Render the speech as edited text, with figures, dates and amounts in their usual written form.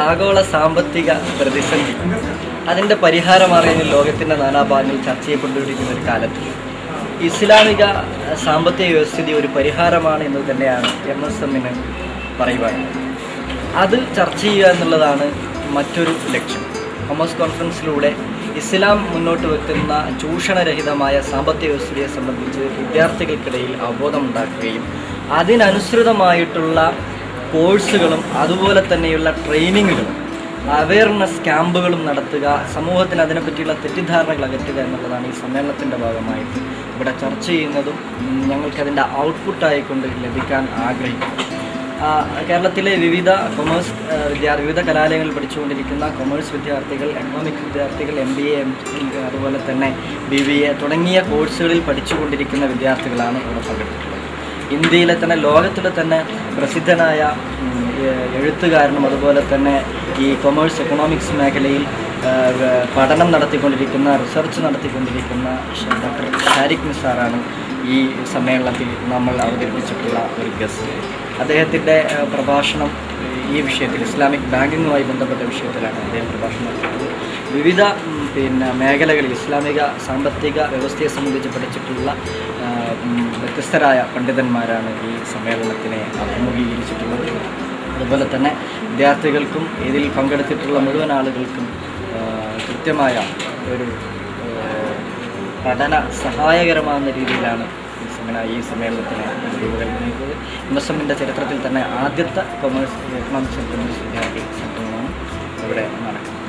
ആഗോള സാമ്പത്തിക പ്രതിസന്ധി അതിൻ്റെ പരിഹാരമാർഗ്ഗങ്ങൾ ലോകത്തിൻ്റെ നാനാഭാഗങ്ങളിൽ ചർച്ച ചെയ്യപ്പെട്ടുകൊണ്ടിരിക്കുന്ന ഒരു കാലത്ത് ഇസ്ലാമിക സാമ്പത്തിക വ്യവസ്ഥിതി ഒരു പരിഹാരമാണ് എന്ന് തന്നെയാണ് MSMന് പറയുവാനുള്ളത്. അത് ചർച്ച ചെയ്യുക എന്നുള്ളതാണ് മറ്റൊരു ലക്ഷ്യം. കൊമേഴ്സ് കോൺഫറൻസിലൂടെ ഇസ്ലാം മുന്നോട്ട് വെക്കുന്ന ചൂഷണരഹിതമായ സാമ്പത്തിക വ്യവസ്ഥയെ സംബന്ധിച്ച് വിദ്യാർത്ഥികൾക്കിടയിൽ അവബോധമുണ്ടാക്കുകയും അതിനനുസൃതമായിട്ടുള്ള കോഴ്സുകളും അതുപോലെ തന്നെയുള്ള ട്രെയിനിങ്ങുകളും അവയർനെസ് ക്യാമ്പുകളും നടത്തുക, സമൂഹത്തിന് അതിനെപ്പറ്റിയുള്ള തെറ്റിദ്ധാരണകൾ അകറ്റുക എന്നുള്ളതാണ് ഈ സമ്മേളനത്തിൻ്റെ ഭാഗമായിട്ട് ഇവിടെ ചർച്ച ചെയ്യുന്നതും ഞങ്ങൾക്കതിൻ്റെ ഔട്ട്പുട്ടായിക്കൊണ്ട് ലഭിക്കാൻ ആഗ്രഹിക്കുന്നു. കേരളത്തിലെ വിവിധ വിവിധ കലാലയങ്ങളിൽ പഠിച്ചുകൊണ്ടിരിക്കുന്ന കൊമേഴ്സ് വിദ്യാർത്ഥികൾ, എക്കണോമിക്സ് വിദ്യാർത്ഥികൾ, MBA, MPhil അതുപോലെ തന്നെ BBA തുടങ്ങിയ കോഴ്സുകളിൽ പഠിച്ചുകൊണ്ടിരിക്കുന്ന വിദ്യാർത്ഥികളാണ് ഇവിടെ പങ്കെടുത്തിട്ടുള്ളത്. ഇന്ത്യയിലെ തന്നെ ലോകത്തിലെ തന്നെ പ്രസിദ്ധനായ എഴുത്തുകാരനും അതുപോലെ തന്നെ ഈ കൊമേഴ്സ് എക്കണോമിക്സ് മേഖലയിൽ പഠനം നടത്തിക്കൊണ്ടിരിക്കുന്ന, റിസർച്ച് നടത്തിക്കൊണ്ടിരിക്കുന്ന ഡോക്ടർ ഷാരിഖ് നിസാറാണ് ഈ സമ്മേളനത്തിൽ നമ്മൾ അവതരിപ്പിച്ചിട്ടുള്ള ഒരു ഗസ്റ്റ്. അദ്ദേഹത്തിൻ്റെ പ്രഭാഷണം ഈ വിഷയത്തിൽ ഇസ്ലാമിക് ബാങ്കിങ്ങുമായി ബന്ധപ്പെട്ട വിഷയത്തിലാണ് അദ്ദേഹം പ്രഭാഷണം നടത്തുന്നത്. വിവിധ മേഖലകളിൽ ഇസ്ലാമിക സാമ്പത്തിക വ്യവസ്ഥയെ സംബന്ധിച്ച് പഠിച്ചിട്ടുള്ള വ്യത്യസ്തരായ പണ്ഡിതന്മാരാണ് ഈ സമ്മേളനത്തിനെ അഭിമുഖീകരിച്ചിട്ടുള്ളത്. അതുപോലെ തന്നെ വിദ്യാർത്ഥികൾക്കും ഇതിൽ പങ്കെടുത്തിട്ടുള്ള മുഴുവൻ ആളുകൾക്കും കൃത്യമായ ഒരു പഠന സഹായകരമാകുന്ന രീതിയിലാണ് ഈ സമ്മേളനത്തിന് രൂപകൽപ്പന ചെയ്തത്. MSMൻ്റെ ചരിത്രത്തിൽ തന്നെ ആദ്യത്തെ കൊമേഴ്സ് എക്കണോമിക്സ് വിദ്യാർത്ഥി സംഗമമാണ് ഇവിടെ നടക്കുന്നത്.